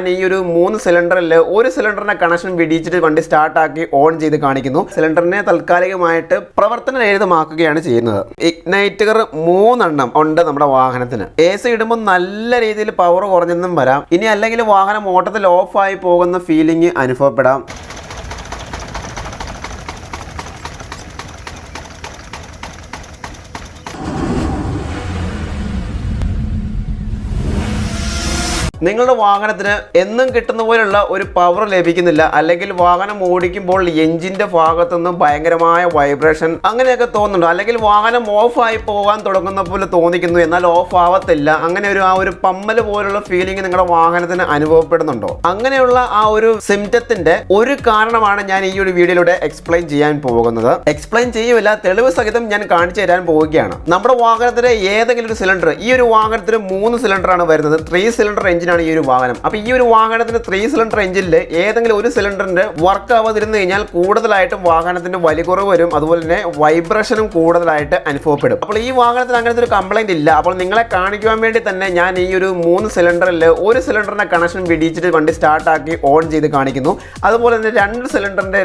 ഈ ഒരു 3 സിലിണ്ടറിൽ ഒരു സിലിണ്ടറിന്റെ കണക്ഷൻ വിടിച്ചിട്ട് വണ്ടി സ്റ്റാർട്ടാക്കി ഓൺ ചെയ്ത് കാണിക്കുന്നു. സിലിണ്ടറിനെ താൽക്കാലികമായിട്ട് പ്രവർത്തനരഹിതമാക്കുകയാണ് ചെയ്യുന്നത്. ഇഗ്നൈറ്റർ 3 ഉണ്ട് നമ്മുടെ വാഹനത്തിന്. AC ഇടുമ്പോൾ നല്ല രീതിയിൽ പവർ കുറഞ്ഞെന്നും വരാം. ഇനി അല്ലെങ്കിൽ വാഹനം ഓട്ടത്തിൽ ഓഫായി പോകുന്ന ഫീലിംഗ് അനുഭവപ്പെടാം. നിങ്ങളുടെ വാഹനത്തിന് എന്നും കിട്ടുന്ന പോലുള്ള ഒരു പവർ ലഭിക്കുന്നില്ല, അല്ലെങ്കിൽ വാഹനം ഓടിക്കുമ്പോൾ എഞ്ചിന്റെ ഭാഗത്തുനിന്ന് ഭയങ്കരമായ വൈബ്രേഷൻ അങ്ങനെയൊക്കെ തോന്നുന്നുണ്ടോ? അല്ലെങ്കിൽ വാഹനം ഓഫായി പോകാൻ തുടങ്ങുന്ന പോലെ തോന്നിക്കുന്നു, എന്നാൽ ഓഫ് ആവത്തില്ല. അങ്ങനെ ആ ഒരു പമ്മൽ പോലുള്ള ഫീലിംഗ് നിങ്ങളുടെ വാഹനത്തിന് അനുഭവപ്പെടുന്നുണ്ടോ? അങ്ങനെയുള്ള ആ ഒരു സിംറ്റത്തിന്റെ ഒരു കാരണമാണ് ഞാൻ ഈ ഒരു വീഡിയോയിലൂടെ എക്സ്പ്ലെയിൻ ചെയ്യാൻ പോകുന്നത്. എക്സ്പ്ലെയിൻ ചെയ്യുമില്ല, തെളിവ് സഹിതം ഞാൻ കാണിച്ചു തരാൻ പോവുകയാണ്. നമ്മുടെ വാഹനത്തിലെ ഏതെങ്കിലും ഒരു സിലിണ്ടർ, ഈ ഒരു വാഹനത്തിന് 3 സിലിണ്ടറാണ് വരുന്നത്. 3 സിലിണ്ടർ എഞ്ചിൻ ഈ ഒരു വാഹനം. അപ്പൊ ഈ ഒരു വാഹനത്തിന് 3 സിലിണ്ടർ എഞ്ചിനിൽ ഏതെങ്കിലും ഒരു സിലിണ്ടറിന്റെ വർക്ക് ആവാതിരുന്നു കഴിഞ്ഞാൽ കൂടുതലായിട്ടും വാഹനത്തിന്റെ വലികുറവ് വരും, അതുപോലെ തന്നെ വൈബ്രേഷനും കൂടുതലായിട്ട് അനുഭവപ്പെടും. അപ്പോൾ ഈ വാഹനത്തിന് അങ്ങനത്തെ ഒരു കംപ്ലൈന്റ് ഇല്ല. അപ്പോൾ നിങ്ങളെ കാണിക്കുവാൻ വേണ്ടി തന്നെ ഞാൻ ഈ ഒരു 3 സിലിണ്ടറിൽ ഒരു സിലിണ്ടറിന്റെ കണക്ഷൻ വിടിച്ചിട്ട് വണ്ടി സ്റ്റാർട്ടാക്കി ഓൺ ചെയ്ത് കാണിക്കുന്നു. അതുപോലെ തന്നെ 2 സിലിണ്ടറിന്റെ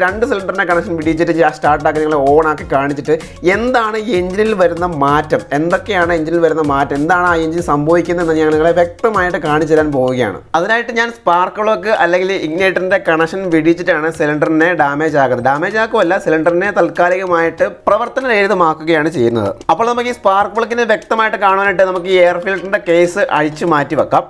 കണക്ഷൻ വിടിച്ചിട്ട് സ്റ്റാർട്ടാക്കി നിങ്ങൾ ഓൺ ആക്കി കാണിച്ചിട്ട് എന്താണ് എഞ്ചിനിൽ വരുന്ന മാറ്റം, എന്തൊക്കെയാണ് എഞ്ചിനിൽ വരുന്ന മാറ്റം, എന്താണ് ആ എഞ്ചിൻ സംഭവിക്കുന്നതെന്ന് ഞാൻ നിങ്ങളെ വ്യക്തമായിട്ട് കാണിച്ചു തരാൻ പോവുകയാണ്. അതിനായിട്ട് ഞാൻ സ്പാർക്ക് പ്ലഗ് അല്ലെങ്കിൽ ഇഗ്നൈറ്ററിന്റെ കണക്ഷൻ വിടിച്ചിട്ടാണ് സിലിണ്ടറിനെ ഡാമേജ് ആക്കുമല്ല, സിലിണ്ടറിനെ താൽക്കാലികമായിട്ട് പ്രവർത്തനരഹിതമാക്കുകയാണ് ചെയ്യുന്നത്. അപ്പോൾ നമുക്ക് ഈ സ്പാർക്ക് പ്ലഗിനെ വ്യക്തമായിട്ട് കാണാനായിട്ട് നമുക്ക് ഈ എയർ ഫിൽറ്ററിന്റെ കേസ് അഴിച്ചു മാറ്റി വെക്കാം.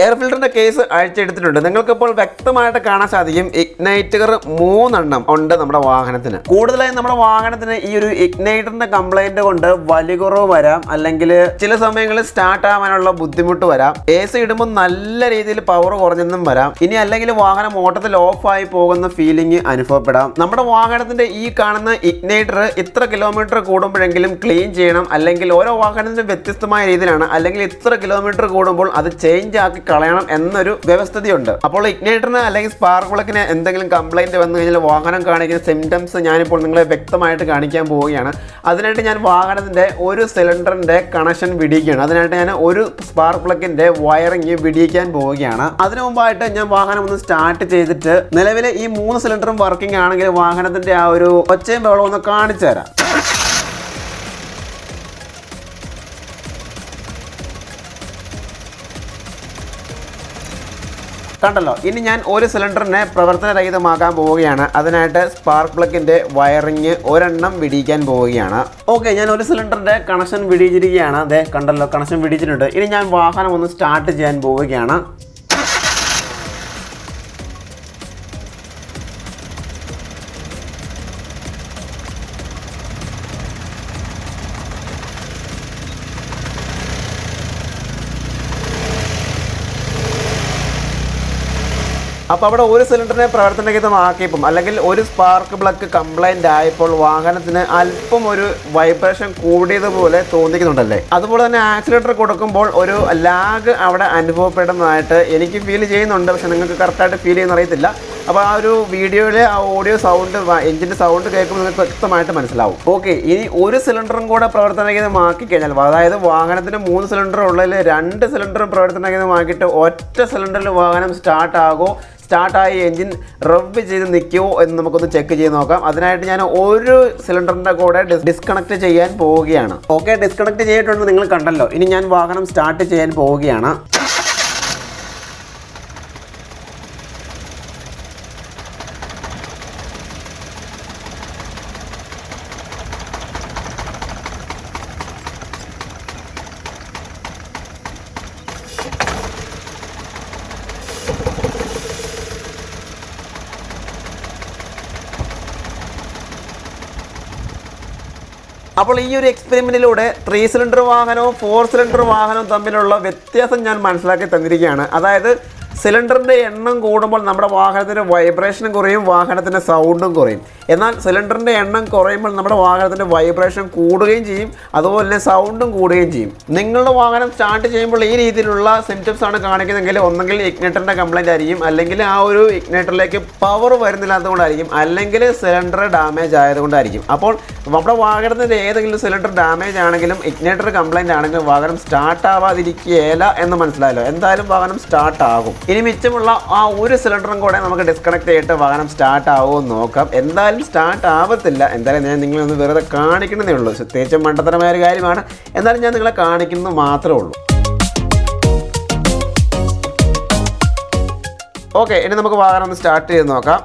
എയർ ഫിൽറ്ററിന്റെ കേസ് അഴിച്ചെടുത്തിട്ടുണ്ട്. നിങ്ങൾക്കിപ്പോൾ വ്യക്തമായിട്ട് കാണാൻ സാധിക്കും ഇഗ്നൈറ്റർ 3 ഉണ്ട് നമ്മുടെ വാഹനത്തിന്. കൂടുതലായും നമ്മുടെ വാഹനത്തിന് ഈ ഒരു ഇഗ്നൈറ്ററിന്റെ കംപ്ലൈന്റ് കൊണ്ട് വലികുറവ് വരാം, അല്ലെങ്കിൽ ചില സമയങ്ങളിൽ സ്റ്റാർട്ട് ആവാനുള്ള ബുദ്ധിമുട്ട് വരാം. AC ഇടുമ്പോൾ നല്ല രീതിയിൽ പവർ കുറഞ്ഞെന്നും വരാം. ഇനി അല്ലെങ്കിൽ വാഹനം ഓട്ടത്തിൽ ഓഫായി പോകുന്ന ഫീലിംഗ് അനുഭവപ്പെടാം. നമ്മുടെ വാഹനത്തിന്റെ ഈ കാണുന്ന ഇഗ്നൈറ്റർ ഇത്ര കിലോമീറ്റർ കൂടുമ്പോഴെങ്കിലും ക്ലീൻ ചെയ്യണം, അല്ലെങ്കിൽ ഓരോ വാഹനത്തിനും വ്യത്യസ്തമായ രീതിയിലാണ്, അല്ലെങ്കിൽ ഇത്ര കിലോമീറ്റർ കൂടുമ്പോൾ അത് ചേഞ്ച് ആക്കി കളയണം എന്നൊരു വ്യവസ്ഥതയുണ്ട്. അപ്പോൾ ഇഗ്നൈറ്ററിന് അല്ലെങ്കിൽ സ്പാർക്ക് പ്ലഗിന് എന്തെങ്കിലും കംപ്ലൈന്റ് വന്നു കഴിഞ്ഞാൽ വാഹനം കാണിക്കുന്ന സിംറ്റംസ് ഞാനിപ്പോൾ നിങ്ങളെ വ്യക്തമായിട്ട് കാണിക്കാൻ പോവുകയാണ്. അതിനായിട്ട് ഞാൻ വാഹനത്തിന്റെ ഒരു സിലിണ്ടറിന്റെ കണക്ഷൻ വിടിക്കുകയാണ്. അതിനായിട്ട് ഞാൻ ഒരു സ്പാർക്ക് പ്ലഗിന്റെ വയറിങ് വിടിയിക്കാൻ പോവുകയാണ്. അതിനു മുമ്പായിട്ട് ഞാൻ വാഹനം ഒന്ന് സ്റ്റാർട്ട് ചെയ്തിട്ട് നിലവിലെ ഈ 3 സിലിണ്ടറും വർക്കിംഗ് ആണെങ്കിൽ വാഹനത്തിന്റെ ആ ഒരു ഒച്ചയും ബഹളവും ഒന്ന് കാണിച്ചു തരാം. കണ്ടല്ലോ. ഇനി ഞാൻ ഒരു സിലിണ്ടറിനെ പ്രവർത്തനരഹിതമാക്കാൻ പോവുകയാണ്. അതിനായിട്ട് സ്പാർക്ക് പ്ലഗിന്റെ വയറിങ് ഒരെണ്ണം വിടിയിക്കാൻ പോവുകയാണ്. ഓക്കെ, ഞാൻ ഒരു സിലിണ്ടറിന്റെ കണക്ഷൻ വിടിയിച്ചിരിക്കുകയാണ്. അതെ, കണ്ടല്ലോ, കണക്ഷൻ വിടിയിച്ചിട്ടുണ്ട്. ഇനി ഞാൻ വാഹനം ഒന്ന് സ്റ്റാർട്ട് ചെയ്യാൻ പോവുകയാണ്. അപ്പോൾ അവിടെ ഒരു സിലിണ്ടറിനെ പ്രവർത്തനരഹിതമാക്കിയപ്പം, അല്ലെങ്കിൽ ഒരു സ്പാർക്ക് പ്ലഗ് കംപ്ലൈന്റ് ആയപ്പോൾ വാഹനത്തിന് അല്പം ഒരു വൈബ്രേഷൻ കൂടിയതുപോലെ തോന്നിക്കുന്നുണ്ടല്ലേ. അതുപോലെ തന്നെ ആക്സിലേറ്റർ കൊടുക്കുമ്പോൾ ഒരു ലാഗ് അവിടെ അനുഭവപ്പെടുന്നതായിട്ട് എനിക്ക് ഫീൽ ചെയ്യുന്നുണ്ട്. പക്ഷെ നിങ്ങൾക്ക് കറക്റ്റായിട്ട് ഫീൽ ചെയ്യുന്ന അറിയത്തില്ല. അപ്പോൾ ആ ഒരു വീഡിയോയിലെ ആ ഓഡിയോ സൗണ്ട്, എഞ്ചിൻ്റെ സൗണ്ട് കേൾക്കുമ്പോൾ നിങ്ങൾക്ക് വ്യക്തമായിട്ട് മനസ്സിലാവും. ഓക്കെ, ഇനി ഒരു സിലിണ്ടറും കൂടെ പ്രവർത്തനരഹിതമാക്കി കഴിഞ്ഞാൽ, അതായത് വാഹനത്തിന് 3 സിലിണ്ടർ ഉള്ളതിൽ 2 സിലിണ്ടറും പ്രവർത്തനരഹിതമാക്കിയിട്ട് ഒറ്റ സിലിണ്ടറിൽ വാഹനം സ്റ്റാർട്ടായി എഞ്ചിൻ റവ് ചെയ്ത് നിൽക്കുമോ എന്ന് നമുക്കൊന്ന് ചെക്ക് ചെയ്ത് നോക്കാം. അതിനായിട്ട് ഞാൻ ഒരു സിലിണ്ടറിൻ്റെ കൂടെ ഡിസ്കണക്ട് ചെയ്യാൻ പോവുകയാണ്. ഓക്കെ, ഡിസ്കണക്ട് ചെയ്തിട്ടുണ്ട്, നിങ്ങൾ കണ്ടല്ലോ. ഇനി ഞാൻ വാഹനം സ്റ്റാർട്ട് ചെയ്യാൻ പോവുകയാണ്. അപ്പോൾ ഈ ഒരു എക്സ്പെരിമെൻറ്റിലൂടെ 3 സിലിണ്ടർ വാഹനവും 4 സിലിണ്ടർ വാഹനവും തമ്മിലുള്ള വ്യത്യാസം ഞാൻ മനസ്സിലാക്കി തന്നിരിക്കുകയാണ്. അതായത് സിലിണ്ടറിൻ്റെ എണ്ണം കൂടുമ്പോൾ നമ്മുടെ വാഹനത്തിൻ്റെ വൈബ്രേഷനും കുറയും, വാഹനത്തിൻ്റെ സൗണ്ടും കുറയും. എന്നാൽ സിലിണ്ടറിൻ്റെ എണ്ണം കുറയുമ്പോൾ നമ്മുടെ വാഹനത്തിൻ്റെ വൈബ്രേഷൻ കൂടുകയും ചെയ്യും, അതുപോലെ തന്നെ സൗണ്ടും കൂടുകയും ചെയ്യും. നിങ്ങളുടെ വാഹനം സ്റ്റാർട്ട് ചെയ്യുമ്പോൾ ഈ രീതിയിലുള്ള സിംറ്റംസ് ആണ് കാണിക്കുന്നതെങ്കിൽ ഒന്നെങ്കിൽ ഇഗ്നേറ്ററിൻ്റെ കംപ്ലൈൻറ്റ് ആയിരിക്കും, അല്ലെങ്കിൽ ആ ഒരു ഇഗ്നേറ്ററിലേക്ക് പവർ വരുന്നില്ലാത്തതുകൊണ്ടായിരിക്കും, അല്ലെങ്കിൽ സിലിണ്ടർ ഡാമേജ് ആയതുകൊണ്ടായിരിക്കും. അപ്പോൾ നമ്മുടെ വാഹനത്തിൻ്റെ ഏതെങ്കിലും സിലിണ്ടർ ഡാമേജ് ആണെങ്കിലും ഇഗ്നേറ്റർ കംപ്ലൈൻറ്റ് ആണെങ്കിലും വാഹനം സ്റ്റാർട്ട് ആവാതിരിക്കുകയില്ല എന്ന് മനസ്സിലായല്ലോ. എന്തായാലും വാഹനം സ്റ്റാർട്ട് ആകും. ഇനി മിച്ചമുള്ള ആ ഒരു സിലിണ്ടറും കൂടെ നമുക്ക് ഡിസ്കണക്ട് ചെയ്തിട്ട് വാഹനം സ്റ്റാർട്ട് ആവുമെന്ന് നോക്കാം. എന്തായാലും സ്റ്റാർട്ട് ആവത്തില്ല. എന്തായാലും ഞാൻ നിങ്ങളൊന്ന് വെറുതെ കാണിക്കണമെന്നേ ഉള്ളൂ. പ്രത്യേകിച്ചും മണ്ടത്തരമായ ഒരു കാര്യമാണ്. എന്നാലും ഞാൻ നിങ്ങളെ കാണിക്കുന്നത് മാത്രമേ ഉള്ളൂ. ഓക്കെ, ഇനി നമുക്ക് വാഹനം ഒന്ന് സ്റ്റാർട്ട് ചെയ്ത് നോക്കാം.